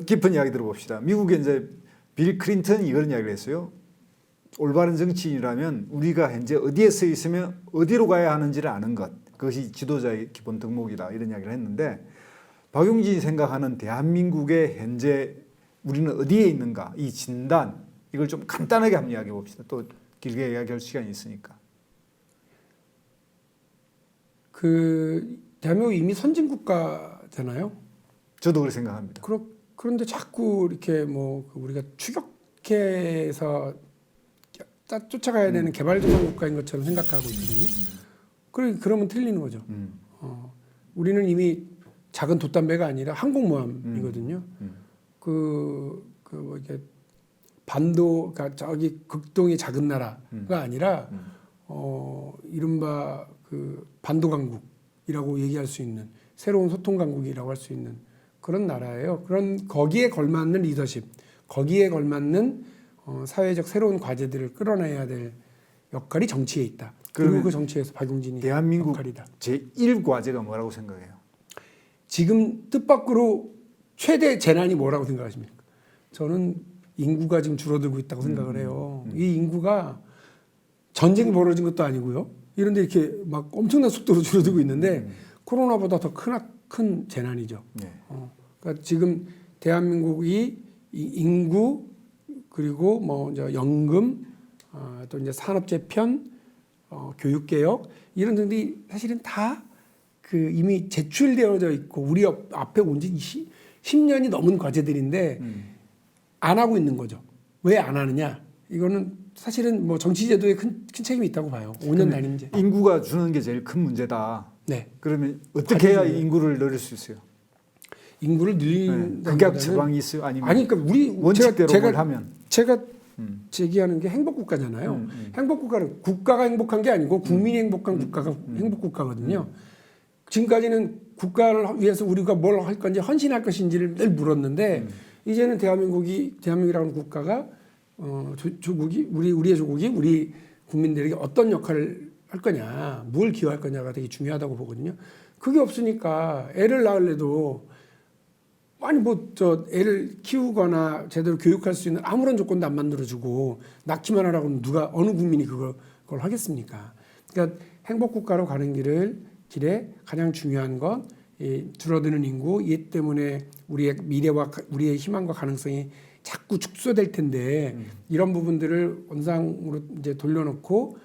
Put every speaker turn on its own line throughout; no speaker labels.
깊은 이야기 들어봅시다. 미국에 이제 빌 클린턴이 이런 이야기를 했어요. 올바른 정치인이라면 우리가 현재 어디에 서 있으면 어디로 가야 하는지를 아는 것. 그것이 지도자의 기본 덕목이다. 이런 이야기를 했는데 박용진이 생각하는 대한민국의 현재 우리는 어디에 있는가 이 진단 이걸 좀 간단하게 한번 이야기해 봅시다. 또 길게 이야기할 시간이 있으니까.
대한민국 이미 선진 국가잖아요.
저도 그렇게 생각합니다.
그런데 자꾸 이렇게 우리가 추격해서 쫓아가야 되는 개발도상 국가인 것처럼 생각하고 있거든요. 그러면 틀리는 거죠. 우리는 이미 작은 돛담배가 아니라 항공모함이거든요. 이게 그러니까 저기 극동이 작은 나라가 아니라 이른바 반도 강국이라고 얘기할 수 있는 새로운 소통 강국이라고 할 수 있는 그런 나라예요. 거기에 걸맞는 리더십, 거기에 걸맞는 사회적 새로운 과제들을 끌어내야 될 역할이 정치에 있다. 그리고 그 정치에서 박용진이
대한민국
역할이다.
제1과제가 뭐라고 생각해요?
지금 뜻밖으로 최대 재난이 뭐라고 생각하십니까? 저는 인구가 지금 줄어들고 있다고 생각을 해요. 이 인구가 전쟁이 벌어진 것도 아니고요. 이런데 이렇게 막 엄청난 속도로 줄어들고 있는데 코로나보다 더 큰 재난이죠.
네.
그러니까 지금 대한민국이 인구 그리고 이제 연금 또 이제 산업 재편 교육 개혁 이런 등들이 사실은 다 이미 제출되어져 있고 우리 앞에 온 지 10년이 넘은 과제들인데 안 하고 있는 거죠. 왜 안 하느냐? 이거는 사실은 정치 제도에 큰 책임이 있다고 봐요. 5년 단임제.
인구가 주는 게 제일 큰 문제다.
네.
그러면 어떻게 해야 인구를 늘릴 수 있어요?
인구를 늘리는
극약 처방이 있어요? 아니면
그러니까 우리
원칙대로 뭘 하면?
제가 제기하는 게 행복 국가잖아요. 행복 국가는 국가가 행복한 게 아니고 국민이 행복한 국가가 행복 국가거든요. 지금까지는 국가를 위해서 우리가 뭘 할 건지 헌신할 것인지를 늘 물었는데 이제는 대한민국이라는 국가가 조국이 우리의 조국이 우리 국민들에게 어떤 역할을 할 거냐, 뭘 기여할 거냐가 되게 중요하다고 보거든요. 그게 없으니까 애를 낳을래도 애를 키우거나 제대로 교육할 수 있는 아무런 조건도 안 만들어주고 낳기만 하라고 어느 국민이 그걸 하겠습니까? 그러니까 행복 국가로 가는 길에 가장 중요한 건 줄어드는 인구, 이 때문에 우리의 미래와 우리의 희망과 가능성이 자꾸 축소될 텐데 이런 부분들을 원상으로 이제 돌려놓고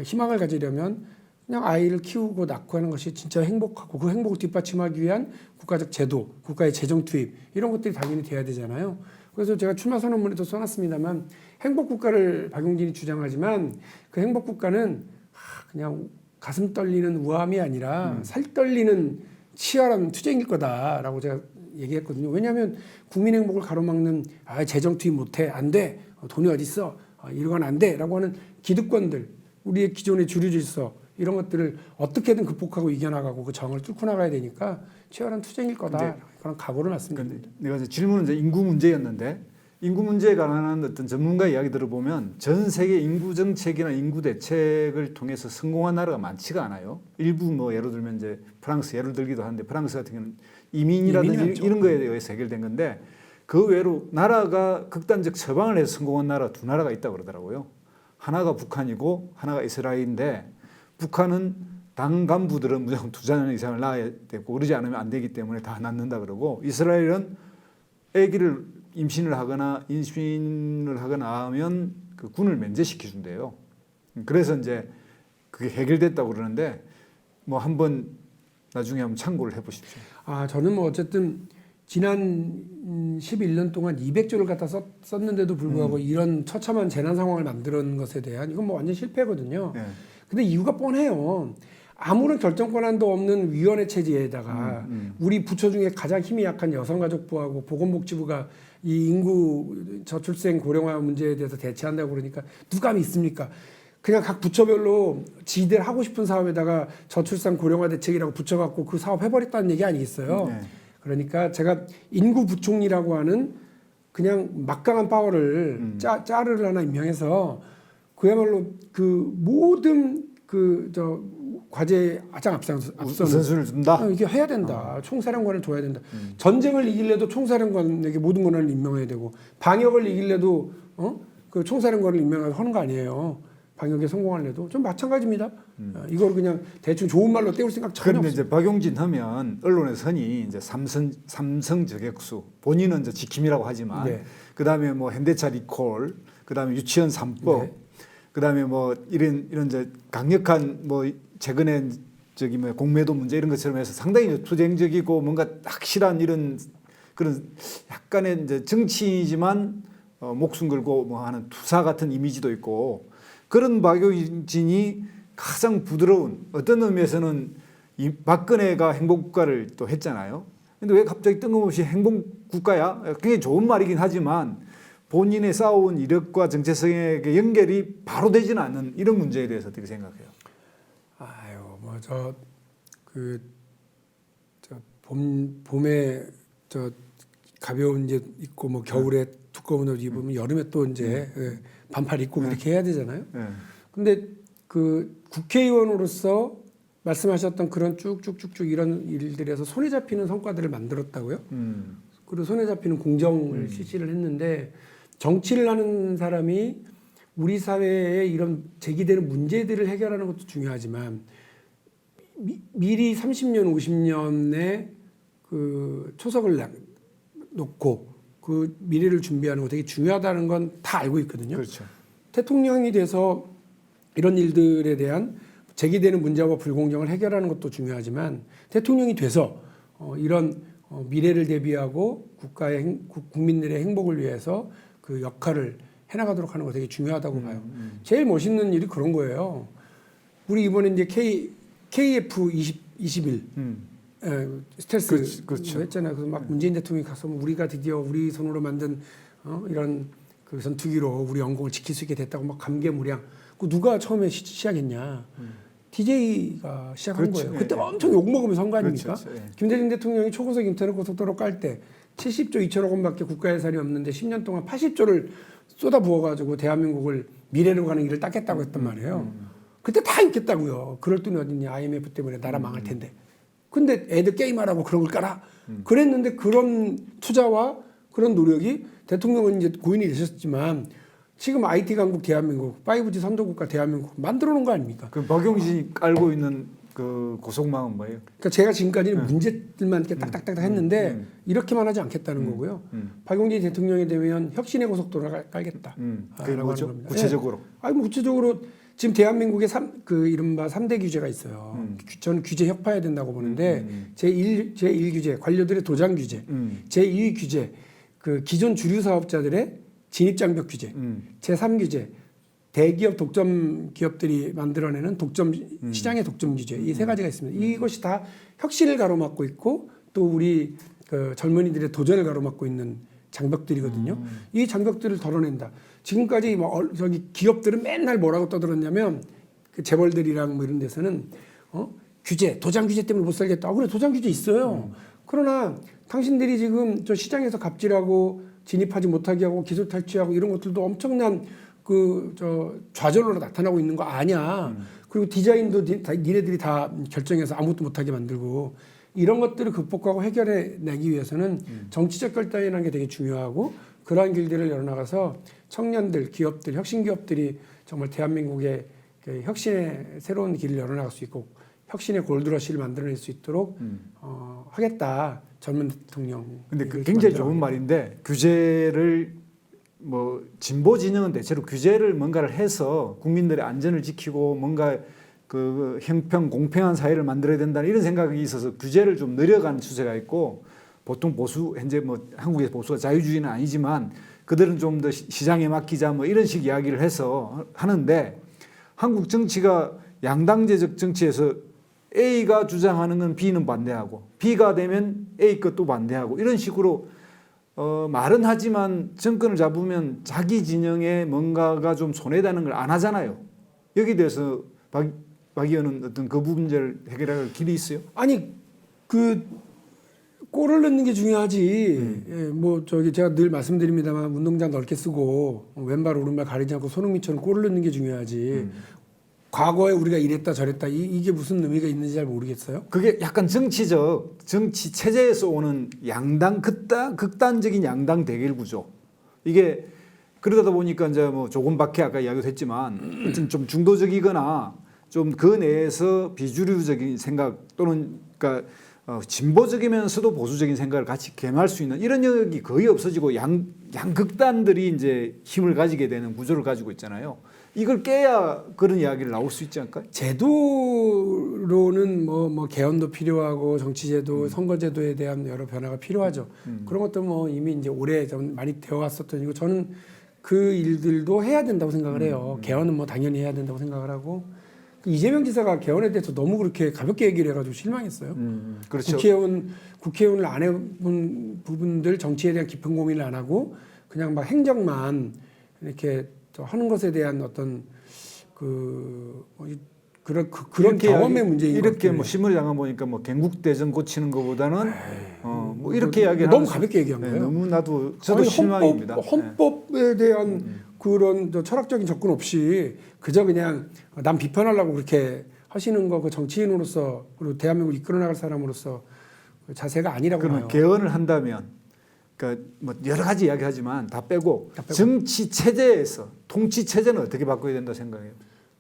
희망을 가지려면 그냥 아이를 키우고 낳고 하는 것이 진짜 행복하고 그 행복을 뒷받침하기 위한 국가적 제도, 국가의 재정 투입 이런 것들이 당연히 돼야 되잖아요. 그래서 제가 출마 선언문에도 써놨습니다만 행복 국가를 박용진이 주장하지만 그 행복 국가는 그냥 가슴 떨리는 우함이 아니라 살 떨리는 치열한 투쟁일 거다라고 제가 얘기했거든요. 왜냐하면 국민 행복을 가로막는 재정 투입 못해 안 돼 돈이 어디 있어 이러건 안 돼라고 하는 기득권들 우리의 기존의 주류 질서 이런 것들을 어떻게든 극복하고 이겨나가고 그 정을 뚫고 나가야 되니까 치열한 투쟁일 거다 그런 각오를 말씀드립니다.
내가 질문은 이제 인구 문제였는데 인구 문제에 관한 어떤 전문가 이야기 들어보면 전 세계 인구 정책이나 인구 대책을 통해서 성공한 나라가 많지가 않아요. 일부 예를 들면 이제 프랑스 예를 들기도 하는데 프랑스 같은 경우는 이민이라든지 이런 거에 의해서 해결된 건데 그 외로 나라가 극단적 처방을 해서 성공한 나라 두 나라가 있다고 그러더라고요. 하나가 북한이고 하나가 이스라엘인데 북한은 당 간부들은 무조건 2자녀 이상을 낳아야 되고 그러지 않으면 안 되기 때문에 다 낳는다 그러고 이스라엘은 아기를 임신을 하거나 인신을 하거나 하면 그 군을 면제시켜 준대요. 그래서 이제 그게 해결됐다고 그러는데 한번 나중에 한번 참고를 해보십시오.
저는 어쨌든 지난 11년 동안 200조를 갖다 썼는데도 불구하고 이런 처참한 재난 상황을 만드는 것에 대한 이건 완전 실패거든요.
네.
근데 이유가 뻔해요. 아무런 결정 권한도 없는 위원회 체제에다가 우리 부처 중에 가장 힘이 약한 여성가족부하고 보건복지부가 이 인구 저출생 고령화 문제에 대해서 대처한다고 그러니까 누가 믿습니까? 그냥 각 부처별로 지들 하고 싶은 사업에다가 저출산 고령화 대책이라고 붙여갖고 그 사업 해버렸다는 얘기 아니겠어요? 네. 그러니까 제가 인구부총리라고 하는 그냥 막강한 파워를 짜르를 하나 임명해서 그야말로 그 모든 과제 가장 앞선
우선순위를 둔다.
이게 해야 된다. 총사령관을 둬야 된다. 전쟁을 이길래도 총사령관에게 모든 권한을 임명해야 되고 방역을 이길래도 그 총사령관을 임명하는 거 아니에요. 방역에 성공하려도 좀 마찬가지입니다. 이걸 그냥 대충 좋은 말로 때울 생각 전혀
그런데
없어요.
이제 박용진 하면 언론의 선이 이제 삼성 저격수 본인은 이제 지킴이라고 하지만
네.
그다음에 뭐 현대차 리콜, 그다음에 유치원 3법,
네.
그다음에 뭐 이런 이제 강력한 뭐 최근에 저기 뭐 공매도 문제 이런 것처럼 해서 상당히 투쟁적이고 뭔가 확실한 이런 그런 약간의 이제 정치이지만 목숨 걸고 뭐 하는 투사 같은 이미지도 있고 그런 박용진이 가장 부드러운 어떤 의미에서는 이 박근혜가 행복국가를 또 했잖아요. 근데 왜 갑자기 뜬금없이 행복국가야? 굉장히 좋은 말이긴 하지만 본인의 쌓아온 이력과 정체성에 연결이 바로 되지는 않는 이런 문제에 대해서 어떻게 생각해요?
아유, 뭐 봄에 가벼운 이제 입고 뭐 겨울에 두꺼운 옷 입으면 여름에 또 이제 반팔 입고 이렇게 해야 되잖아요.
네.
근데 그 국회의원으로서 말씀하셨던 그런 쭉쭉쭉쭉 이런 일들에서 손에 잡히는 성과들을 만들었다고요. 그리고 손에 잡히는 공정을 실시를 했는데 정치를 하는 사람이 우리 사회에 이런 제기되는 문제들을 해결하는 것도 중요하지만 미리 30년, 50년의 그 초석을 놓고 그 미래를 준비하는 거 되게 중요하다는 건 다 알고 있거든요.
그렇죠.
대통령이 돼서 이런 일들에 대한 제기되는 문제와 불공정을 해결하는 것도 중요하지만 대통령이 돼서 이런 미래를 대비하고 국민들의 행복을 위해서 그 역할을 해나가도록 하는 거 되게 중요하다고 봐요. 제일 멋있는 일이 그런 거예요. 우리 이번에 이제 KF21 스텔스
그렇죠.
했잖아요. 그래서 막 문재인 대통령이 가서 우리가 드디어 우리 손으로 만든 이런 그 전투기로 우리 영공을 지킬 수 있게 됐다고 막 감개무량. 그 누가 처음에 시작했냐? DJ가 시작한
그렇죠.
거예요. 그때
예.
엄청 욕 먹으면서 한 거 아닙니까?
그렇죠. 예.
김대중 대통령이 초고속 인터넷 고속도로 깔 때 70조 2천억 원밖에 국가 예산이 없는데 10년 동안 80조를 쏟아 부어가지고 대한민국을 미래로 가는 길을 닦겠다고 했단 말이에요. 그때 다 있겠다고요. 그럴 돈이 어딨냐. IMF 때문에 나라 망할 텐데. 근데 애들 게임하라고 그런 걸 깔아. 그랬는데 그런 투자와 그런 노력이 대통령은 이제 고인이 되셨지만 지금 IT 강국 대한민국, 5G 선도국가 대한민국 만들어 놓은 거 아닙니까?
그 박용진이 깔고 있는 그 고속망은 뭐예요?
그러니까 제가 지금까지는 문제들만 이렇게 딱딱딱 했는데 이렇게만 하지 않겠다는 거고요. 박용진 대통령이 되면 혁신의 고속도로를 깔겠다.
그게 뭐죠?
겁니다.
구체적으로.
예. 아니 뭐 구체적으로 지금 대한민국에 그 이른바 3대 규제가 있어요. 저는 규제 혁파해야 된다고 보는데 제1 규제 관료들의 도장 규제, 제2 규제 그 기존 주류 사업자들의 진입 장벽 규제, 제3 규제 대기업 독점 기업들이 만들어내는 독점 시장의 독점 규제 이 세 가지가 있습니다. 이것이 다 혁신을 가로막고 있고 또 우리 그 젊은이들의 도전을 가로막고 있는 장벽들이거든요. 이 장벽들을 덜어낸다. 지금까지 뭐 저기 기업들은 맨날 뭐라고 떠들었냐면 그 재벌들이랑 뭐 이런 데서는 규제, 도장 규제 때문에 못 살겠다. 그래 도장 규제 있어요. 그러나 당신들이 지금 저 시장에서 갑질하고 진입하지 못하게 하고 기술 탈취하고 이런 것들도 엄청난 그 저 좌절로 나타나고 있는 거 아냐. 그리고 디자인도 니네들이 다 결정해서 아무것도 못하게 만들고 이런 것들을 극복하고 해결해 내기 위해서는 정치적 결단이라는 게 되게 중요하고 그러한 길들을 열어나가서 청년들, 기업들, 혁신 기업들이 정말 대한민국의 그 혁신의 새로운 길을 열어나갈 수 있고 혁신의 골드러시를 만들어낼 수 있도록 하겠다. 젊은 대통령.
근데 그 굉장히 좋은 말인데 규제를 뭐 진보 진영은 대체로 규제를 뭔가를 해서 국민들의 안전을 지키고 뭔가 그 형평 공평한 사회를 만들어야 된다는 이런 생각이 있어서 규제를 좀 늘려가는 추세가 있고 보통 보수 현재 뭐 한국의 보수가 자유주의는 아니지만 그들은 좀 더 시장에 맡기자 뭐 이런 식 이야기를 해서 하는데 한국 정치가 양당제적 정치에서 A가 주장하는 건 B는 반대하고 B가 되면 A 것도 반대하고 이런 식으로 말은 하지만 정권을 잡으면 자기 진영에 뭔가가 좀 손해다는 걸 안 하잖아요. 여기 대해서 박 의원은 어떤 그 문제를 해결할 길이 있어요?
아니 그 골을 넣는 게 중요하지. 예, 뭐 저기 제가 늘 말씀드립니다만 운동장 넓게 쓰고 왼발 오른발 가리지 않고 손흥민처럼 골을 넣는 게 중요하지. 과거에 우리가 이랬다 저랬다 이게 무슨 의미가 있는지 잘 모르겠어요.
그게 약간 정치 체제에서 오는 극단적인 양당 대결 구조. 이게 그러다 보니까 이제 뭐 조금밖에 아까 이야기도 했지만 어떤 좀 중도적이거나 좀 그 내에서 비주류적인 생각 또는 그러니까 진보적이면서도 보수적인 생각을 같이 겸할 수 있는 이런 영역이 거의 없어지고 양극단들이 이제 힘을 가지게 되는 구조를 가지고 있잖아요. 이걸 깨야 그런 이야기를 나올 수 있지 않을까요?
제도로는 뭐 개헌도 필요하고 정치제도, 선거제도에 대한 여러 변화가 필요하죠. 그런 것도 뭐 이미 이제 오래 좀 많이 되어 왔었던 이고 저는 그 일들도 해야 된다고 생각을 해요. 개헌은 뭐 당연히 해야 된다고 생각을 하고 이재명 지사가 개헌에 대해서 너무 그렇게 가볍게 얘기를 해가지고 실망했어요.
그렇죠.
국회의원을 안 해본 부분들 정치에 대한 깊은 고민을 안 하고 그냥 막 행정만 이렇게 하는 것에 대한 어떤 그런 경험의 문제인 것
이렇게
같아요.
뭐 신문에 잠깐 보니까 뭐 gen국대전 고치는 것보다는 뭐 이렇게 이야기를
너무
하면서
가볍게 얘기한 거예요.
너무 나도 저도
아니,
실망입니다.
헌법에 대한 그런 철학적인 접근 없이 그저 그냥 남 비판하려고 그렇게 하시는 거 그 정치인으로서 그리고 대한민국을 이끌어 나갈 사람으로서 그 자세가 아니라고
그러면
봐요.
개헌을 한다면 그러니까 뭐 여러 가지 이야기하지만 다 빼고 정치 체제에서 통치 체제는 어떻게 바꿔야 된다 생각해요?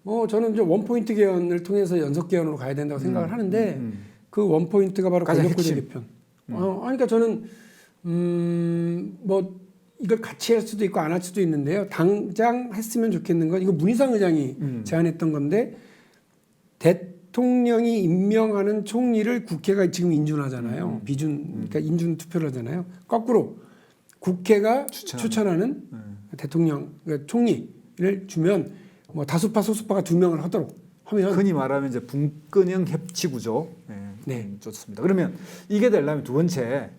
뭐 저는 좀 원포인트 개헌을 통해서 연속 개헌으로 가야 된다고 생각을 하는데 그 원포인트가 바로
가장
권력구조
핵심.
개편. 그러니까 저는 뭐 이걸 같이 할 수도 있고 안 할 수도 있는데요. 당장 했으면 좋겠는 건 이거 문희상 의장이 제안했던 건데 대통령이 임명하는 총리를 국회가 지금 인준하잖아요. 그러니까 인준 투표를 하잖아요. 거꾸로 국회가 추천하는 대통령, 그러니까 총리를 주면 뭐 다수파 소수파가 2명을 하도록 하면
흔히 말하면 이제 분권형 협치 구조. 네. 좋습니다. 그러면 이게 되려면 두 번째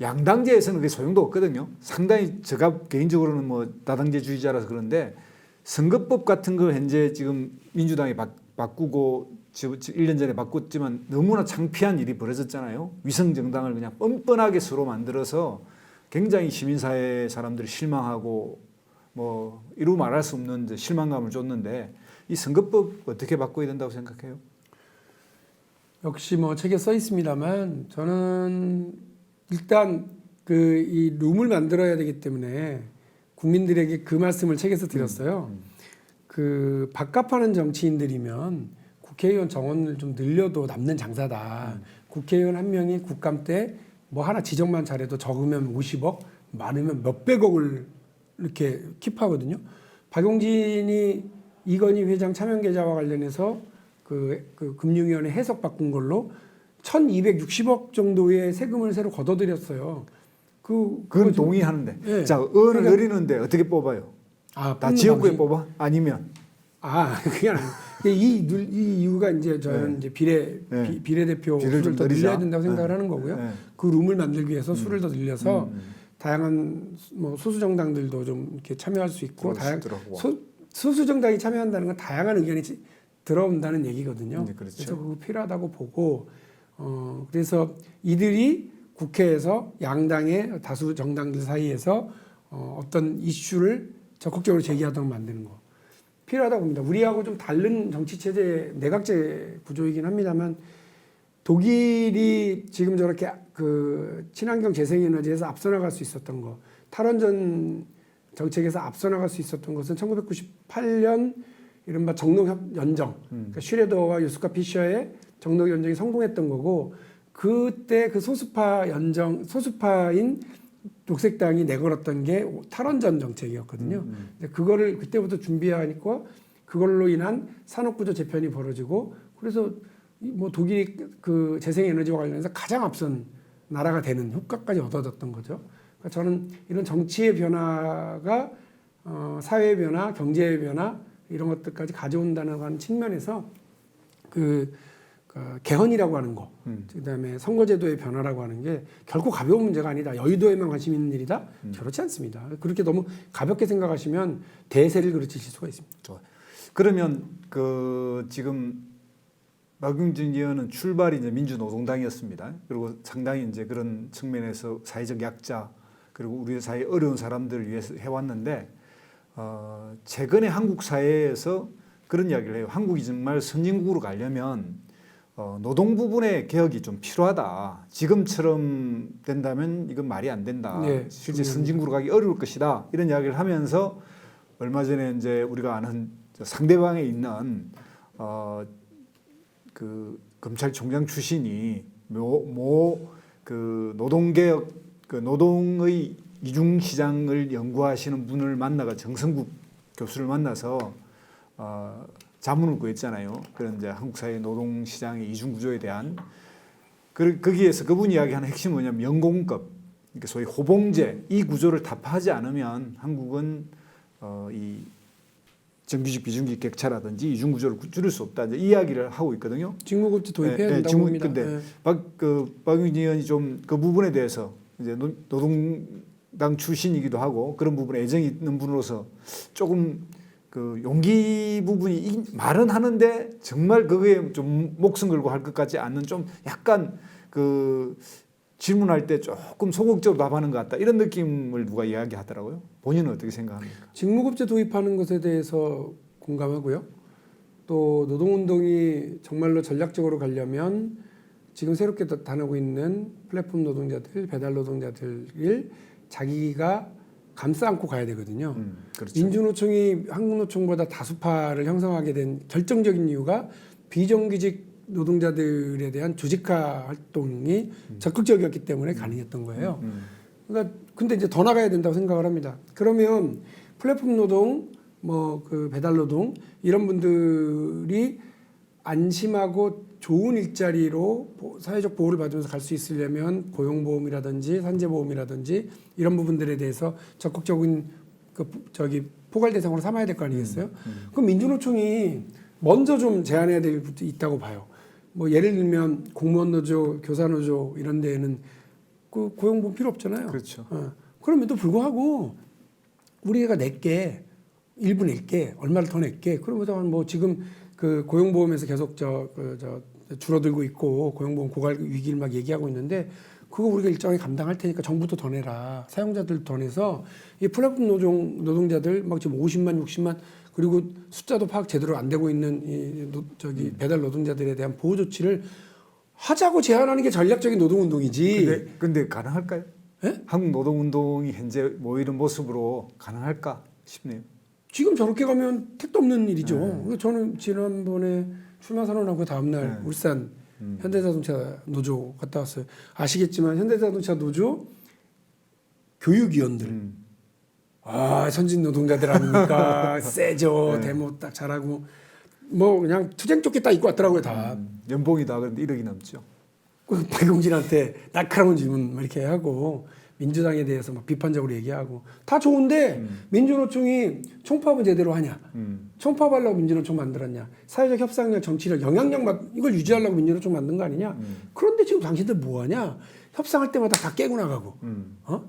양당제에서는 그게 소용도 없거든요. 상당히 제가 개인적으로는 뭐 다당제주의자라서 그런데 선거법 같은 걸 현재 지금 민주당이 바꾸고 1년 전에 바꿨지만 너무나 창피한 일이 벌어졌잖아요. 위성정당을 그냥 뻔뻔하게 서로 만들어서 굉장히 시민사회 사람들이 실망하고 뭐 이루 말할 수 없는 이제 실망감을 줬는데 이 선거법 어떻게 바꿔야 된다고 생각해요?
역시 뭐 책에 써 있습니다만 저는 일단 이 룸을 만들어야 되기 때문에 국민들에게 그 말씀을 책에서 드렸어요. 그 밥값하는 정치인들이면 국회의원 정원을 좀 늘려도 남는 장사다. 국회의원 한 명이 국감 때 뭐 하나 지적만 잘해도 적으면 50억, 많으면 몇백억을 이렇게 킵하거든요. 박용진이 이건희 회장 차명 계좌와 관련해서 그 금융위원회 해석 바꾼 걸로 1,260억 정도의 세금을 새로 걷어들였어요.
그건 동의하는데.
네.
자, 은을
그러니까,
늘리는데 어떻게 뽑아요? 다 지역구에 뽑아? 아니면?
그게 아니에요. 이 이유가 이제 저는 이제 비례대표 수를 더 늘려야 된다고 생각을 하는 거고요. 그 룸을 만들기 위해서 수를 더 늘려서 다양한 뭐 소수 정당들도 좀 이렇게 참여할 수 있고 소수 정당이 참여한다는 건 다양한 의견이 들어온다는 얘기거든요.
네, 그렇죠.
그래서 그거 필요하다고 보고 그래서 이들이 국회에서 양당의 다수 정당들 사이에서 어떤 이슈를 적극적으로 제기하도록 만드는 거 필요하다고 봅니다. 우리하고 좀 다른 정치 체제 내각제 구조이긴 합니다만 독일이 지금 저렇게 그 친환경 재생에너지에서 앞서 나갈 수 있었던 거, 탈원전 정책에서 앞서 나갈 수 있었던 것은 1998년 이른바 정록 연정, 그러니까 슈레더와 요스카 피셔의 정록 연정이 성공했던 거고 그때 그 소수파인 녹색당이 내걸었던 게 탈원전 정책이었거든요. 근데 그거를 그때부터 준비하니까 그걸로 인한 산업구조 재편이 벌어지고 그래서 뭐 독일이 그 재생에너지와 관련해서 가장 앞선 나라가 되는 효과까지 얻어졌던 거죠. 그러니까 저는 이런 정치의 변화가 사회의 변화, 경제의 변화 이런 것들까지 가져온다는 측면에서 그 개헌이라고 하는 거, 그다음에 선거제도의 변화라고 하는 게 결코 가벼운 문제가 아니다. 여의도에만 관심 있는 일이다. 그렇지 않습니다. 그렇게 너무 가볍게 생각하시면 대세를 그르치실 수가 있습니다.
좋아요. 그러면 그 지금 박용진 의원은 출발이 이제 민주노동당이었습니다. 그리고 상당히 이제 그런 측면에서 사회적 약자 그리고 우리 사회 어려운 사람들을 위해서 해왔는데 최근에 한국 사회에서 그런 이야기를 해요. 한국이 정말 선진국으로 가려면 노동 부분의 개혁이 좀 필요하다. 지금처럼 된다면 이건 말이 안 된다.
네,
실제 선진국으로 가기 어려울 것이다. 이런 이야기를 하면서 얼마 전에 이제 우리가 아는 상대방에 있는 그 검찰총장 출신이 그 노동개혁, 그 노동의 이중시장을 연구하시는 분을 만나가 정성국 교수를 만나서 자문을 구했잖아요. 그런 이제 한국 사회 노동시장의 이중구조에 대한 거기에서 그분이 이야기하는 핵심은 뭐냐면 연공급, 그러니까 소위 호봉제 이 구조를 타파하지 않으면 한국은 이 정규직 비정규직 격차라든지 이중구조를 줄일 수 없다. 이제 이 이야기를 하고 있거든요.
직무급제 도입해야 된다고 봅니다.
근데 박용진 의원이 좀 그 부분에 대해서 이제 노동당 출신이기도 하고 그런 부분에 애정이 있는 분으로서 조금 그 용기 부분이 말은 하는데 정말 그거에 좀 목숨 걸고 할 것 같지 않는 좀 약간 그 질문할 때 조금 소극적으로 답하는 것 같다 이런 느낌을 누가 이야기하더라고요. 본인은 어떻게 생각합니까?
직무급제 도입하는 것에 대해서 공감하고요. 또 노동운동이 정말로 전략적으로 가려면 지금 새롭게 나타나고 있는 플랫폼 노동자들, 배달 노동자들을 자기가 감싸 안고 가야 되거든요.
그렇죠.
민주노총이 한국노총보다 다수파를 형성하게 된 결정적인 이유가 비정규직 노동자들에 대한 조직화 활동이 적극적이었기 때문에 가능했던 거예요. 그러니까 근데 이제 더 나가야 된다고 생각을 합니다. 그러면 플랫폼 노동, 뭐 그 배달 노동 이런 분들이 안심하고 좋은 일자리로 사회적 보호를 받으면서 갈 수 있으려면 고용보험이라든지 산재보험이라든지 이런 부분들에 대해서 적극적인 포괄 대상으로 삼아야 될 거 아니겠어요? 그럼 민주노총이 먼저 좀 제안해야 될 것도 있다고 봐요. 뭐 예를 들면 공무원 노조, 교사 노조 이런 데에는 그 고용보험 필요 없잖아요.
그렇죠.
그럼에도 불구하고 우리가 낼게 일부 낼게 얼마를 더 낼게 그러면서 뭐 지금 그 고용보험에서 계속 줄어들고 있고 고용보험 고갈 위기를 막 얘기하고 있는데 그거 우리가 일정하게 감당할 테니까 정부도 더 내라 사용자들 더 내서 이 플랫폼 노동자들 막 지금 50만 60만 그리고 숫자도 파악 제대로 안 되고 있는 이 배달 노동자들에 대한 보호 조치를 하자고 제안하는 게 전략적인 노동운동이지.
근데 가능할까요?
예?
한국 노동운동이 현재 뭐 이런 모습으로 가능할까 싶네요.
지금 저렇게 가면 택도 없는 일이죠. 그래서 저는 지난번에 출마 선언하고 다음날 울산 현대자동차 노조 갔다 왔어요. 아시겠지만 현대자동차 노조 교육위원들 선진 노동자들 아닙니까? 세죠. 데모 딱 잘하고 뭐 그냥 투쟁조끼 딱 입고 왔더라고요 다.
연봉이 다 그런데 1억이 넘죠.
그 박용진한테 날카로운 질문 막 이렇게 하고 민주당에 대해서 막 비판적으로 얘기하고 다 좋은데 민주노총이 총파업은 제대로 하냐? 총파업하려고 민주노총 만들었냐? 사회적 협상력, 정치력, 영향력 이걸 유지하려고 민주노총 만든 거 아니냐? 그런데 지금 당신들 뭐 하냐? 협상할 때마다 다 깨고 나가고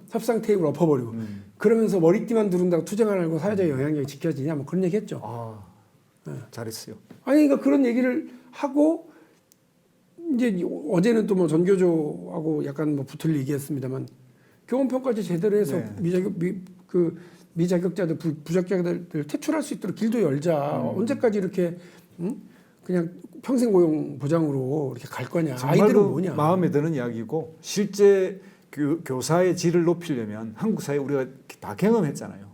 협상 테이블 엎어버리고 그러면서 머리띠만 두른다고 투쟁 안 하고 사회적 영향력이 지켜지냐? 뭐 그런 얘기했죠.
잘했어요.
아니 그러니까 그런 얘기를 하고 이제 어제는 또 뭐 전교조하고 약간 뭐 붙을 얘기했습니다만 교원 평가제 제대로 해서 미자격자들 부적격자들 퇴출할 수 있도록 길도 열자. 언제까지 이렇게 그냥 평생 고용 보장으로 이렇게 갈 거냐? 아이들은 뭐냐?
마음에 드는 이야기고 실제 교사의 질을 높이려면 한국 사회 우리가 다 경험했잖아요.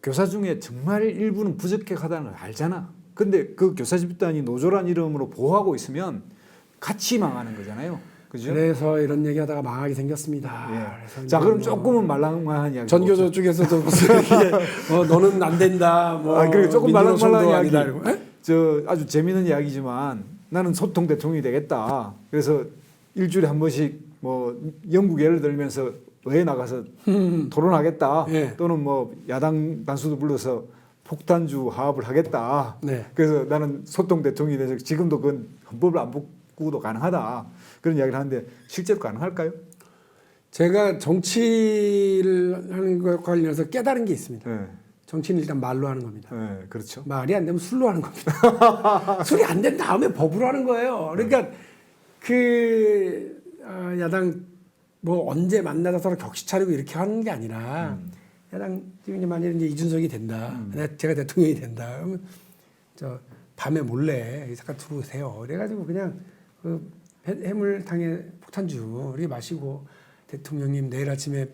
교사 중에 정말 일부는 부적격하다는 걸 알잖아. 근데 그 교사 집단이 노조란 이름으로 보호하고 있으면 같이 망하는 거잖아요. 그죠?
그래서 이런 얘기하다가 망하게 생겼습니다.
예. 자, 그럼 조금은 말랑말랑한 이야기.
전교조 쪽에서도 무슨 너는 안 된다.
그리고 조금 말랑말랑한 이야기.
에?
저 아주 재미있는 이야기지만 나는 소통 대통령이 되겠다. 그래서 일주일에 한 번씩 뭐 영국 예를 들면서 의회 나가서 토론하겠다.
예.
또는 뭐 야당 단수도 불러서 폭탄주 화합을 하겠다.
네.
그래서 나는 소통 대통령이 돼서 지금도 그건 헌법을 안 바꾸고도 가능하다. 그런 이야기를 하는데 실제로 가능할까요?
제가 정치를 하는 것과 관련해서 깨달은 게 있습니다.
네.
정치는 일단 말로 하는 겁니다.
네, 그렇죠.
말이 안 되면 술로 하는 겁니다. 술이 안 된 다음에 법으로 하는 거예요. 그러니까 야당 뭐 언제 만나서 서로 격시 차리고 이렇게 하는 게 아니라 야당 지금 이제 만약에 이제 이준석이 된다. 제가 대통령이 된다. 그러면 저 밤에 몰래 잠깐 들어오세요. 그래가지고 그냥 그 해물탕에 폭탄주 이렇게 마시고 대통령님 내일 아침에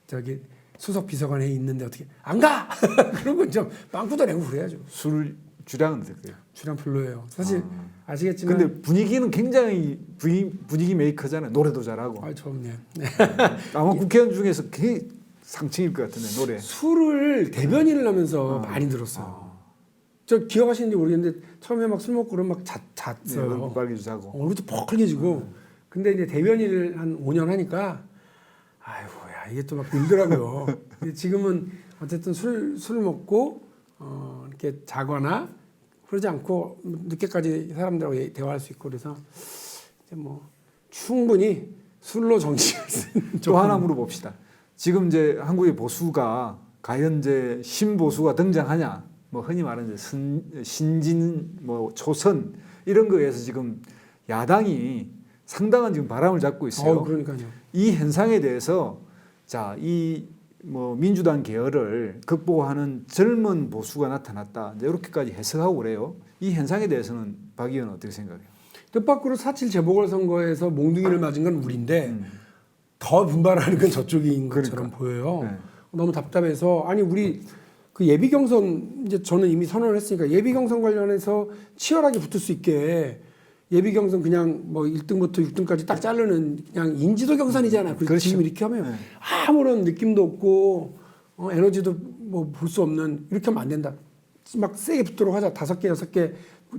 저기 수석 비서관에 있는데 어떻게 안 가? 그런 건 좀 빵꾸도 내고 그래야죠.
술 주량은 어때요?
주량 별로예요. 사실 아시겠지만.
근데 분위기는 굉장히 분위기 메이커잖아요. 노래도 잘하고.
아 좋네.
아마 국회의원 중에서 그 상층일 것 같은데 노래.
술을 대변인을 하면서 많이 들었어요. 저 기억하시는지 모르겠는데 처음에 막 술 먹고 그러면 막 잤어요.
얼굴 빨개지고.
얼굴도 퍽하게지고. 근데 이제 대변인을 한 5년 하니까 아이고야 이게 또 막 늘더라고요. 근데 지금은 어쨌든 술 먹고 이렇게 자거나 그러지 않고 늦게까지 사람들하고 대화할 수 있고 그래서 이제 뭐 충분히 술로 정치할 수 있는
또 하나 물어봅시다. 지금 이제 한국의 보수가 과연 이제 신보수가 등장하냐? 뭐 흔히 말하는 이제 신진 뭐 초선 이런 거에서 지금 야당이 상당한 지금 바람을 잡고 있어요.
그러니까요.
이 현상에 대해서 자, 이 뭐 민주당 계열을 극복하는 젊은 보수가 나타났다. 이제 이렇게까지 해석하고 그래요. 이 현상에 대해서는 박 의원은 어떻게 생각해요?
뜻밖으로 4.7 재보궐선거에서 몽둥이를 맞은 건 우리인데 더 분발하는 건 저쪽인 것처럼 보여요.
네.
너무 답답해서 아니 우리 그 예비 경선 이제 저는 이미 선언을 했으니까 예비 경선 관련해서 치열하게 붙을 수 있게 예비 경선 그냥 뭐 1등부터 6등까지 딱 자르는 그냥 인지도 경선이잖아. 그렇죠. 지금 이렇게 하면 아무런 느낌도 없고 에너지도 뭐 볼 수 없는 이렇게 하면 안 된다. 막 세게 붙도록 하자. 5개, 6개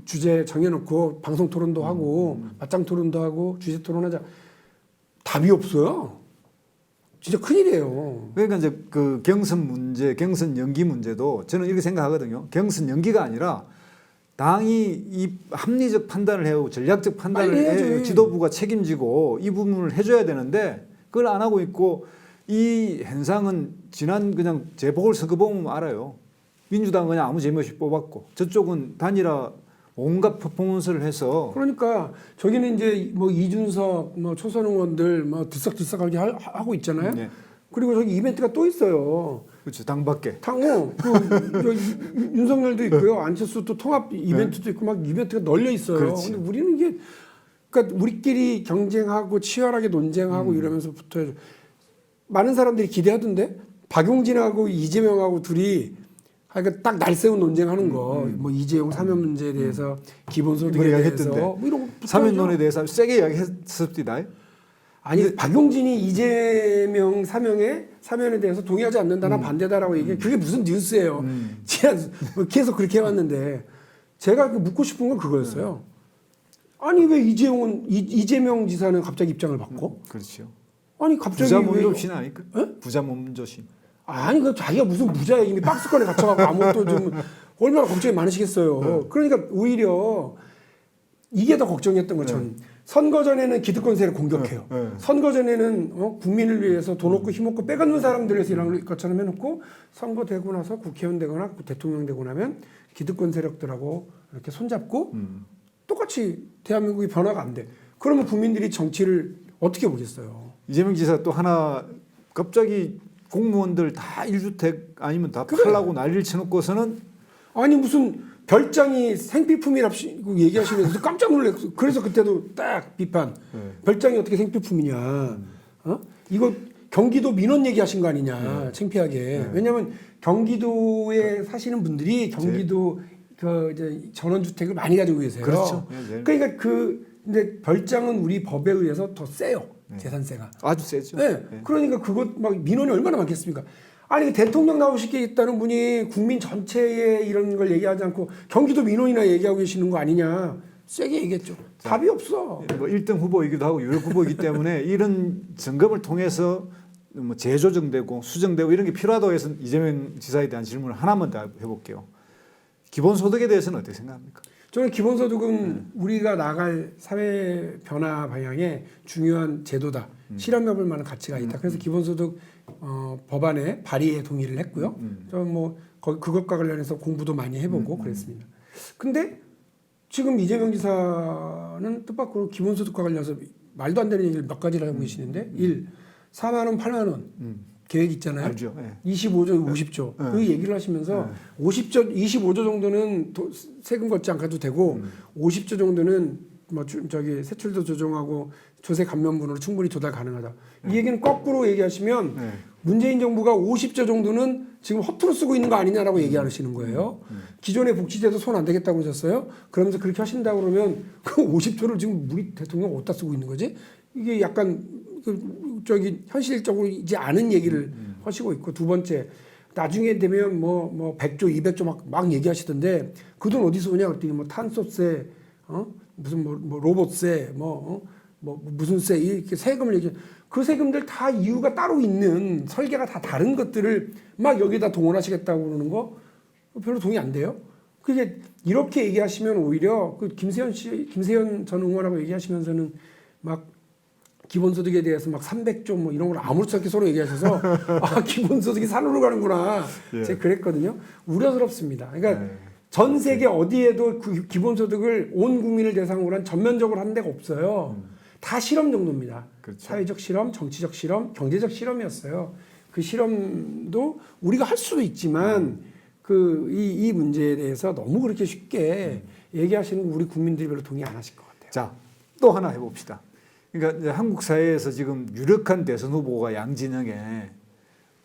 주제 정해놓고 방송 토론도 하고 맞짱 토론도 하고 주제 토론하자. 답이 없어요. 진짜 큰일이에요.
그러니까 이제 그 경선 문제, 경선 연기 문제도 저는 이렇게 생각하거든요. 경선 연기가 아니라 당이 이 합리적 판단을 해오고 전략적 판단을 해 지도부가 책임지고 이 부분을 해줘야 되는데 그걸 안 하고 있고 이 현상은 지난 그냥 재보궐선거 보면 알아요. 민주당은 그냥 아무 재미없이 뽑았고 저쪽은 단일화 온갖 퍼포먼스를 해서
그러니까 저기는 이제 뭐 이준석 뭐 초선 의원들 뭐 들썩들썩하게 하고 있잖아요.
네.
그리고 저기 이벤트가 또 있어요.
그렇죠. 당 밖에.
윤석열도 있고요. 안철수 또 통합 이벤트도 있고 막 이벤트가 널려 있어요.
그렇지.
근데 우리는 이게 그러니까 우리끼리 경쟁하고 치열하게 논쟁하고 이러면서 붙어야죠. 많은 사람들이 기대하던데 박용진하고 이재명하고 둘이 그러니까 딱 날세운 논쟁하는 거, 뭐 이재용 사면 문제에 대해서 기본소득에 대해서 뭐 이런 거
사면론에 대해서 세게 이야기했습니다.
아니 박용진이 이재명 사면에 대해서 동의하지 않는다나 반대다라고 얘기해. 그게 무슨 뉴스예요? 계속 그렇게 해왔는데 제가 묻고 싶은 건 그거였어요. 아니 왜 이재명 지사는 갑자기 입장을 바꿔?
그렇죠.
아니 갑자기
부자 몸조신 아닐까?
에?
부자 몸조신.
아니 그 자기가 무슨 부자야 이미 박스권에 갇혀갖고 아무것도 좀 얼마나 걱정이 많으시겠어요. 그러니까 오히려 이게 더 걱정이었던 것처럼 선거 전에는 기득권 세를 공격해요. 선거 전에는 국민을 위해서 돈 없고 힘 없고 빼앗는 사람들을 위해서 이런 것처럼 해놓고 선거 되고 나서 국회의원 되거나 대통령 되고 나면 기득권 세력들하고 이렇게 손잡고 똑같이 대한민국이 변화가 안 돼. 그러면 국민들이 정치를 어떻게 보겠어요?
이재명 지사 또 하나 갑자기 공무원들 다 1주택 아니면 다 팔라고 난리를 쳐놓고서는
아니 무슨 별장이 생필품이라고 얘기하시면서 깜짝 놀랐어. 그래서 그때도 딱 비판. 별장이 어떻게 생필품이냐. 이거 경기도 민원 얘기하신 거 아니냐. 창피하게. 왜냐하면 경기도에 사시는 분들이 경기도 그 이제 전원주택을 많이 가지고 계세요.
그렇죠.
그러니까 근데 별장은 우리 법에 의해서 더 세요. 재산세가.
아주 세죠.
네. 그러니까 그것 막 민원이 얼마나 많겠습니까? 아니 대통령 나오시겠다는 분이 국민 전체에 이런 걸 얘기하지 않고 경기도 민원이나 얘기하고 계시는 거 아니냐. 세게 얘기했죠. 답이 없어.
뭐 1등 후보이기도 하고 유력 후보이기 때문에 이런 점검을 통해서 뭐 재조정되고 수정되고 이런 게 필요하다고 해서 이재명 지사에 대한 질문을 하나만 더 해볼게요. 기본소득에 대해서는 어떻게 생각합니까?
저는 기본소득은 우리가 나갈 사회 변화 방향에 중요한 제도다. 실험해볼 만한 가치가 있다. 그래서 기본소득 법안에 발의에 동의를 했고요. 저는 뭐 그것과 관련해서 공부도 많이 해보고 그랬습니다. 근데 지금 이재명 지사는 뜻밖으로 기본소득과 관련해서 말도 안 되는 얘기를 몇 가지를 하고 계시는데 1. 4만 원, 8만 원. 계획 있잖아요.
알죠? 예.
25조, 50조
네.
그 얘기를 하시면서 50조, 25조 정도는 세금 걷지 않아도 되고 50조 정도는 뭐 저기 세출도 조정하고 조세 감면분으로 충분히 조달 가능하다. 이 얘기는 거꾸로 얘기하시면
네.
문재인 정부가 50조 정도는 지금 허투루 쓰고 있는 거 아니냐라고 얘기하시는 거예요. 기존의 복지제도 손 안 대겠다고 하셨어요. 그러면서 그렇게 하신다고 그러면 그 50조를 지금 우리 대통령 어디다 쓰고 있는 거지? 이게 약간 저기 현실적이지 않은 얘기를 하시고 있고 두 번째 나중에 되면 뭐 100조, 200조 막 얘기하시던데 그 돈 어디서 오냐 그랬더니 뭐 탄소세, 무슨 뭐 로봇세, 뭐 무슨 세 이렇게 세금을 얘기. 그 세금들 다 이유가 따로 있는 설계가 다 다른 것들을 막 여기다 동원하시겠다고 그러는 거 별로 동의 안 돼요. 그게 이렇게 얘기하시면 오히려 그 김세현 전 의원하고 얘기하시면서는 막 기본소득에 대해서 막 300조 뭐 이런 걸 아무렇지 않게 서로 얘기하셔서 아 기본소득이 산으로 가는구나.
예.
제가 그랬거든요. 우려스럽습니다. 그러니까
네.
전 세계 어디에도 그 기본소득을 온 국민을 대상으로 한 전면적으로 하는 데가 없어요. 다 실험 정도입니다.
그렇죠.
사회적 실험, 정치적 실험, 경제적 실험이었어요. 그 실험도 우리가 할 수도 있지만 이 문제에 대해서 너무 그렇게 쉽게 얘기하시는 우리 국민들이 별로 동의 안 하실 것 같아요.
자, 또 하나 해봅시다. 그러니까 이제 한국 사회에서 지금 유력한 대선 후보가 양진영에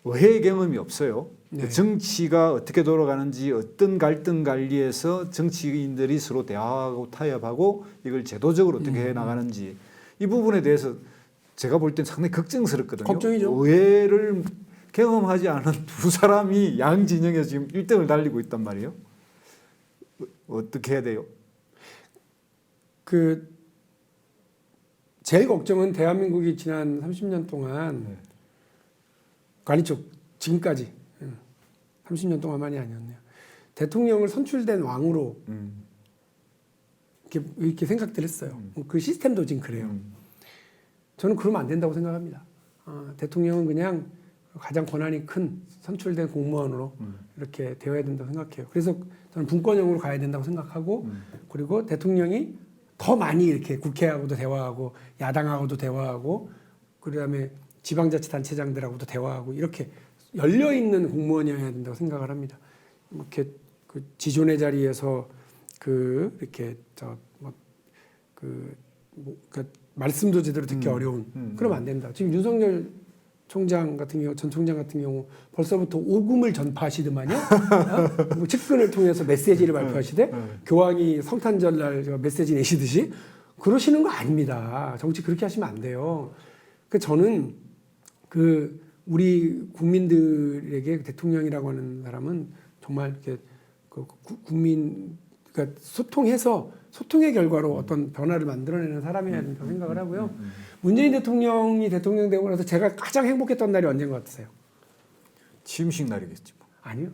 의회 경험이 없어요.
네.
정치가 어떻게 돌아가는지 어떤 갈등 관리에서 정치인들이 서로 대화하고 타협하고 이걸 제도적으로 어떻게 해 나가는지 이 부분에 대해서 제가 볼 땐 상당히 걱정스럽거든요.
걱정이죠.
의회를 경험하지 않은 두 사람이 양진영에서 지금 1등을 달리고 있단 말이에요. 어떻게 해야 돼요?
제일 걱정은 대한민국이 지난 30년 동안 관리 쪽 지금까지 30년 동안만이 아니었네요. 대통령을 선출된 왕으로 이렇게 생각들 했어요. 그 시스템도 지금 그래요. 저는 그러면 안 된다고 생각합니다. 대통령은 그냥 가장 권한이 큰 선출된 공무원으로 이렇게 되어야 된다고 생각해요. 그래서 저는 분권형으로 가야 된다고 생각하고 그리고 대통령이 더 많이 이렇게 국회하고도 대화하고 야당하고도 대화하고 그다음에 지방자치단체장들하고도 대화하고 이렇게 열려 있는 공무원이어야 된다고 생각을 합니다. 이렇게 그 지존의 자리에서 이렇게 그러니까 말씀도 제대로 듣기 어려운 그러면 안 된다. 지금 윤석열 총장 같은 경우, 전 총장 같은 경우 벌써부터 오금을 전파하시더만요. 뭐 측근을 통해서 메시지를 발표하시되 교황이 성탄절날 메시지 내시듯이 그러시는 거 아닙니다. 정치 그렇게 하시면 안 돼요. 저는 우리 국민들에게 대통령이라고 하는 사람은 정말 이렇게 국민 그러니까 소통해서 소통의 결과로 어떤 변화를 만들어내는 사람이어야 된다고 생각을 하고요. 문재인 대통령이 대통령 되고 나서 제가 가장 행복했던 날이 언제인 것 같으세요?
취임식 날이겠지.
아니요.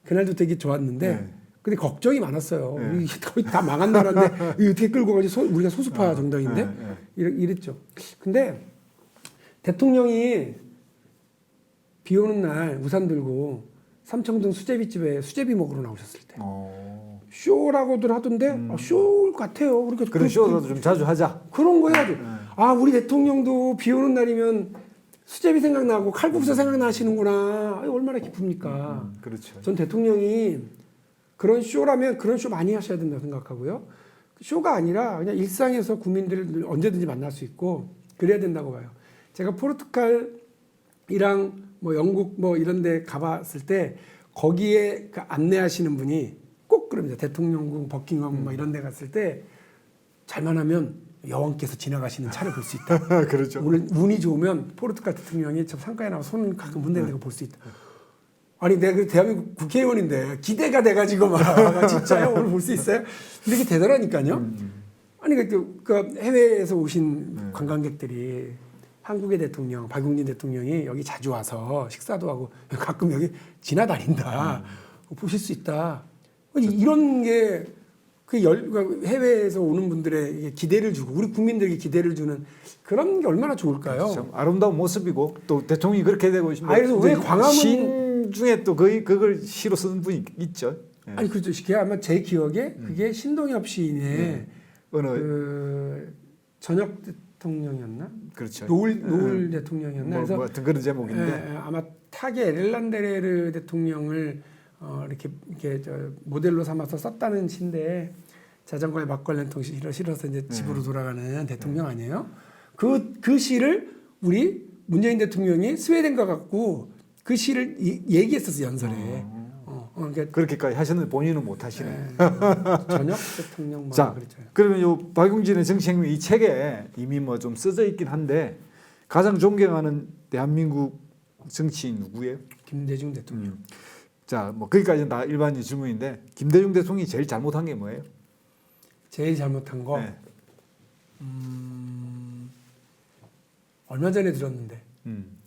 그날도 되게 좋았는데
네.
근데 걱정이 많았어요.
네.
우리 거의 다 망한 나라인데 이거 어떻게 끌고 가지? 우리가 소수파 정당인데 이랬죠. 근데 대통령이 비 오는 날 우산 들고 삼청동 수제비집에 수제비 먹으러 나오셨을 때 쇼라고들 하던데 쇼 같아요. 그러니까
그런 쇼라도 좀 자주 하자.
그런 거야 아주. 우리 대통령도 비 오는 날이면 수제비 생각나고 칼국수 생각나시는구나. 얼마나 기쁩니까.
그렇죠.
전 대통령이 그런 쇼라면 그런 쇼 많이 하셔야 된다고 생각하고요. 쇼가 아니라 그냥 일상에서 국민들을 언제든지 만날 수 있고 그래야 된다고 봐요. 제가 포르투갈이랑 뭐 영국 뭐 이런 데 가봤을 때 거기에 안내하시는 분이 꼭 그럽니다. 대통령궁, 버킹엄 뭐 이런 데 갔을 때 잘만 하면 여왕께서 지나가시는 차를 볼 수 있다.
그렇죠.
오늘 운이 좋으면 포르투갈 대통령이 저 상가에 나와 손 가끔 문대는 거 볼 수 있다. 아니 내가 그 대한민국 국회의원인데 기대가 돼가지고 막 진짜요? 오늘 볼 수 있어요? 근데 이게 되더라니까요. 아니 그 해외에서 오신 관광객들이 한국의 대통령 박용진 대통령이 여기 자주 와서 식사도 하고 가끔 여기 지나다닌다. 보실 수 있다. 이런 게 해외에서 오는 분들의 기대를 주고 우리 국민들에게 기대를 주는 그런 게 얼마나 좋을까요?
참 아름다운 모습이고 또 대통령이 그렇게 되고 있습니다.
그래서 왜 광화문
신 중에 또 거의 그걸 시로 쓰는 분이 있죠. 예.
아니 그렇죠. 그게 아마 제 기억에 그게 신동엽 시인의
어느
그 저녁 대통령이었나?
그렇죠.
노을 대통령이었나?
뭐
그래서
하여튼 그런 제목인데
아마 타게 에르란데레르 대통령을 이렇게 모델로 삼아서 썼다는 시인데 자전거에 막걸리통 실어서 이제 집으로 돌아가는 대통령 아니에요? 그 시를 우리 문재인 대통령이 스웨덴과 갖고 그 시를 얘기했었어 연설에. 그러니까
그렇게까지 하셨는데 본인은 못 하시네.
전역 대통령 뭐
자,
그랬죠.
그러면 요 박용진의 정치혁명 이 책에 이미 뭐 좀 써져 있긴 한데 가장 존경하는 대한민국 정치인 누구예요?
김대중 대통령.
자, 뭐 거기까지는 다 일반인 질문인데 김대중 대통령이 제일 잘못한 게 뭐예요?
제일 잘못한 거.
네.
얼마 전에 들었는데
음.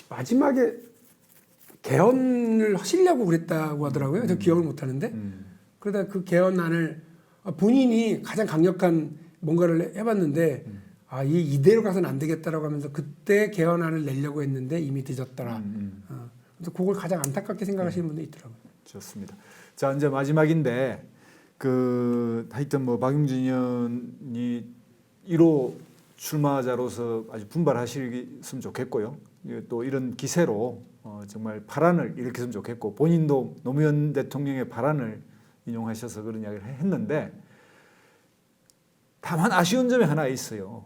마지막에 개헌을 하시려고 그랬다고 하더라고요. 저 기억을 못 하는데 그러다 그 개헌안을 본인이 가장 강력한 뭔가를 해봤는데 이대로 가서는 안 되겠다라고 하면서 그때 개헌안을 내려고 했는데 이미 늦었더라. 그래서 그걸 가장 안타깝게 생각하시는 분도 있더라고요.
좋습니다. 자, 이제 마지막인데 하여튼 뭐 박용진 의원이 1호 출마자로서 아주 분발하시면 좋겠고요. 또 이런 기세로 정말 파란을 일으켰으면 좋겠고 본인도 노무현 대통령의 파란을 인용하셔서 그런 이야기를 했는데 다만 아쉬운 점이 하나 있어요.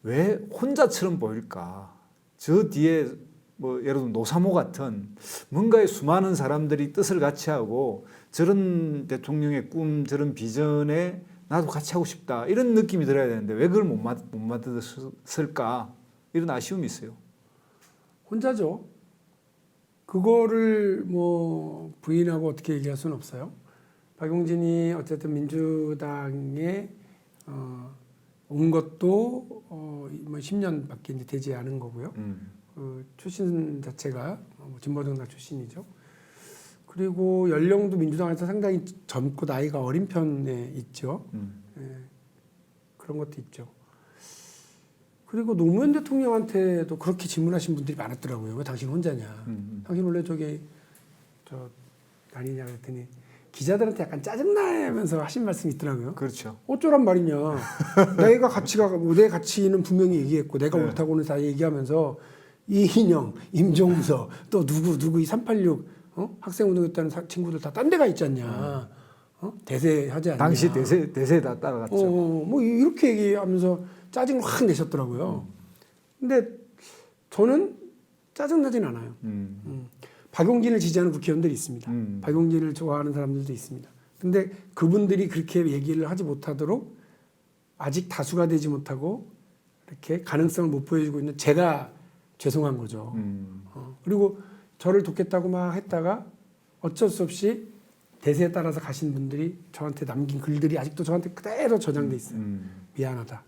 왜 혼자처럼 보일까? 저 뒤에 뭐 예를 들어 노사모 같은 뭔가의 수많은 사람들이 뜻을 같이 하고 저런 대통령의 꿈, 저런 비전에 나도 같이 하고 싶다 이런 느낌이 들어야 되는데 왜 그걸 못 만들었을까? 이런 아쉬움이 있어요.
혼자죠. 그거를 뭐 부인하고 어떻게 얘기할 수는 없어요. 박용진이 어쨌든 민주당에 온 것도 뭐 10년밖에 이제 되지 않은 거고요. 출신 자체가 진보정당 출신이죠. 그리고 연령도 민주당에서 상당히 젊고 나이가 어린 편에 있죠. 그런 것도 있죠. 그리고 노무현 대통령한테도 그렇게 질문하신 분들이 많았더라고요. 왜 당신 혼자냐? 당신 원래 아니냐 그랬더니 기자들한테 약간 짜증나면서 하신 말씀이 있더라고요.
그렇죠.
어쩌란 말이냐? 내 가치는 분명히 얘기했고 내가 옳다고는 다 얘기하면서 이인영, 임종서 또 누구 이 386 학생 운동했다는 친구들 다 딴 데가 있지 않냐? 대세하지 않냐?
당시 대세에 다 따라갔죠.
뭐 이렇게 얘기하면서 짜증을 확 내셨더라고요. 근데 저는 짜증나진 않아요. 박용진을 지지하는 국회의원들이 있습니다. 박용진을 좋아하는 사람들도 있습니다. 근데 그분들이 그렇게 얘기를 하지 못하도록 아직 다수가 되지 못하고 이렇게 가능성을 못 보여주고 있는 제가 죄송한 거죠. 그리고 저를 돕겠다고 막 했다가 어쩔 수 없이 대세에 따라서 가신 분들이 저한테 남긴 글들이 아직도 저한테 그대로 저장돼 있어요. 미안하다.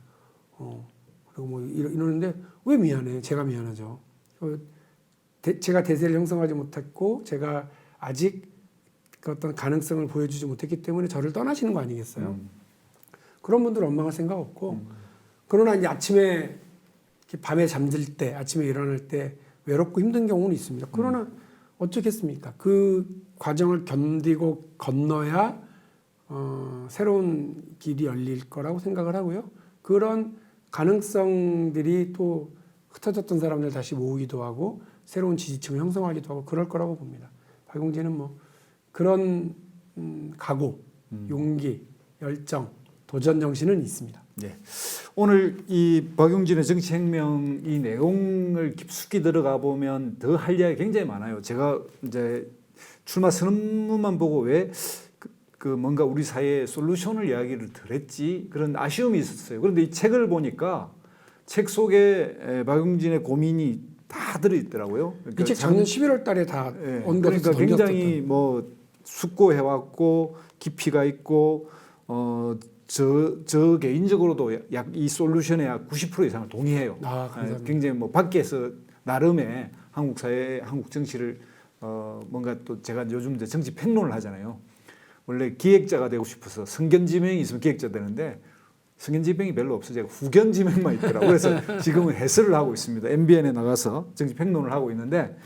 그리고 뭐 이러는데 왜 미안해? 제가 미안하죠. 제가 대세를 형성하지 못했고 제가 아직 그 어떤 가능성을 보여주지 못했기 때문에 저를 떠나시는 거 아니겠어요? 그런 분들 원망할 생각 없고 그러나 이제 아침에 밤에 잠들 때 아침에 일어날 때 외롭고 힘든 경우는 있습니다. 그러나 어쩌겠습니까? 그 과정을 견디고 건너야 새로운 길이 열릴 거라고 생각을 하고요. 그런 가능성들이 또 흩어졌던 사람들 다시 모으기도 하고 새로운 지지층을 형성하기도 하고 그럴 거라고 봅니다. 박용진은 뭐 그런 각오, 용기, 열정, 도전 정신은 있습니다.
네. 오늘 이 박용진의 정치혁명 이 내용을 깊숙이 들어가 보면 더 할 이야기 굉장히 많아요. 제가 이제 출마 선언문만 보고 왜 그 뭔가 우리 사회의 솔루션을 이야기를 덜 했지 그런 아쉬움이 있었어요. 그런데 이 책을 보니까 책 속에 박용진의 고민이 다 들어있더라고요. 그러니까
이 책 작년 11월 달에 다
그러니까 굉장히 뭐 숙고해왔고 깊이가 있고 저 개인적으로도 약 이 솔루션의 약 90% 이상을 동의해요. 굉장히 뭐 밖에서 나름의 한국 사회, 한국 정치를 뭔가 또 제가 요즘 이제 정치 평론을 하잖아요. 원래 기획자가 되고 싶어서 성견지명이 있으면 기획자 되는데 성견지명이 별로 없어 제가 후견지명만 있더라고요. 그래서 지금은 해설을 하고 있습니다. MBN에 나가서 정치 평론을 하고 있는데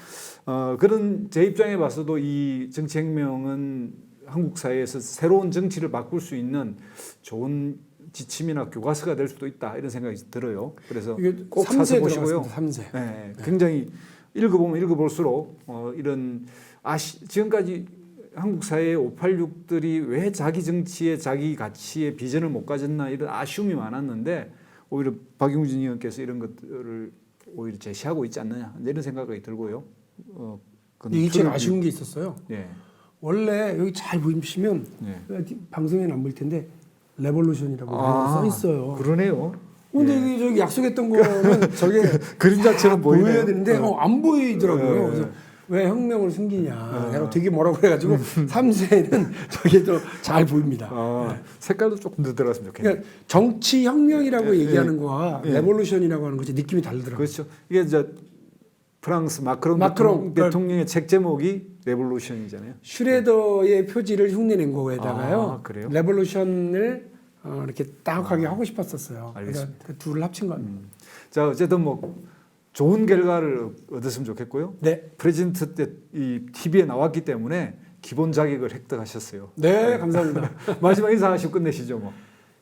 그런 제 입장에 봐서도 이 정치혁명은 한국 사회에서 새로운 정치를 바꿀 수 있는 좋은 지침이나 교과서가 될 수도 있다 이런 생각이 들어요. 그래서
이게
꼭 사서
3세
보시고요.
들어갔습니다. 3세.
네, 굉장히 읽어보면 이런 지금까지 한국 사회의 586들이 왜 자기 정치에 자기 가치에 비전을 못 가졌나 이런 아쉬움이 많았는데 오히려 박용진 의원께서 이런 것들을 오히려 제시하고 있지 않느냐 이런 생각이 들고요.
이게 제일 아쉬운 게 있었어요.
예.
원래 여기 잘 보시면
예.
방송에는 안 보일 텐데 레볼루션이라고 써 있어요.
그러네요.
근데
예.
이게 저기 약속했던 거는 저게
그림자처럼 보이네요.
보여야 되는데 안 보이더라고요.
예.
그래서 왜 혁명을 숨기냐. 내가 되게 뭐라고 그래가지고 3세는 저게 또 잘 보입니다.
색깔도 조금 더 들어갔으면 좋겠네요.
그러니까 정치 혁명이라고
예,
얘기하는 거와
예.
레볼루션이라고 하는 것이 느낌이 다르더라고요.
그렇죠. 이게 이제 프랑스 마크롱 대통령의 책 제목이 레볼루션이잖아요.
슈레더의 표지를 흉내낸 거에다가요.
그래요?
레볼루션을 이렇게 딱하게 하고 싶었었어요.
알겠습니다.
그래서 그 둘을 합친 겁니다.
자, 어쨌든 뭐 좋은 결과를 얻었으면 좋겠고요.
네.
프레지던트 때 이 TV에 나왔기 때문에 기본 자격을 획득하셨어요.
네, 감사합니다.
마지막 인사하시고 끝내시죠, 뭐.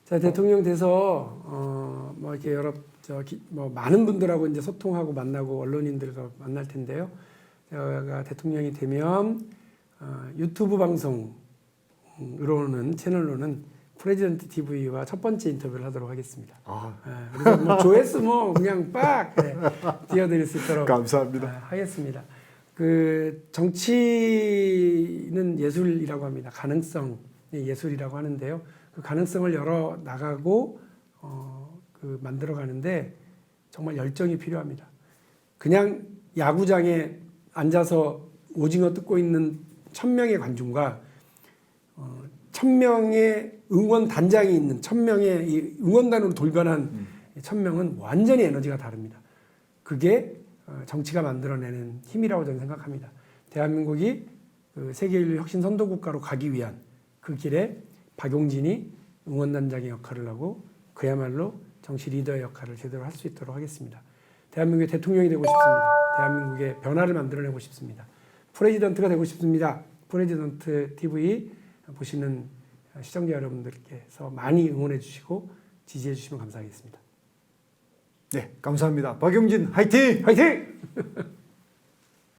자, 대통령 돼서 뭐 이렇게 뭐 많은 분들하고 이제 소통하고 만나고 언론인들과 만날 텐데요. 제가 대통령이 되면 유튜브 방송으로는 채널로는 프레지던트 TV와 첫 번째 인터뷰를 하도록 하겠습니다. 그래서 뭐 조회수 뭐 그냥 빡 띄워드릴 수 있도록
감사합니다.
하겠습니다. 그 정치는 예술이라고 합니다. 가능성 예술이라고 하는데요. 그 가능성을 열어 나가고 그 만들어 가는데 정말 열정이 필요합니다. 그냥 야구장에 앉아서 오징어 뜯고 있는 1000명의 관중과 1000명의 응원단장이 있는 1000명의 이 응원단으로 돌변한 1000명은 완전히 에너지가 다릅니다. 그게 정치가 만들어내는 힘이라고 저는 생각합니다. 대한민국이 그 세계인류 혁신 선도국가로 가기 위한 그 길에 박용진이 응원단장의 역할을 하고 그야말로 정치 리더의 역할을 제대로 할 수 있도록 하겠습니다. 대한민국의 대통령이 되고 싶습니다. 대한민국의 변화를 만들어내고 싶습니다. 프레지던트가 되고 싶습니다. 프레지던트 TV 보시는 시청자 여러분들께서 많이 응원해 주시고 지지해 주시면 감사하겠습니다.
네, 감사합니다. 박용진 화이팅!
화이팅!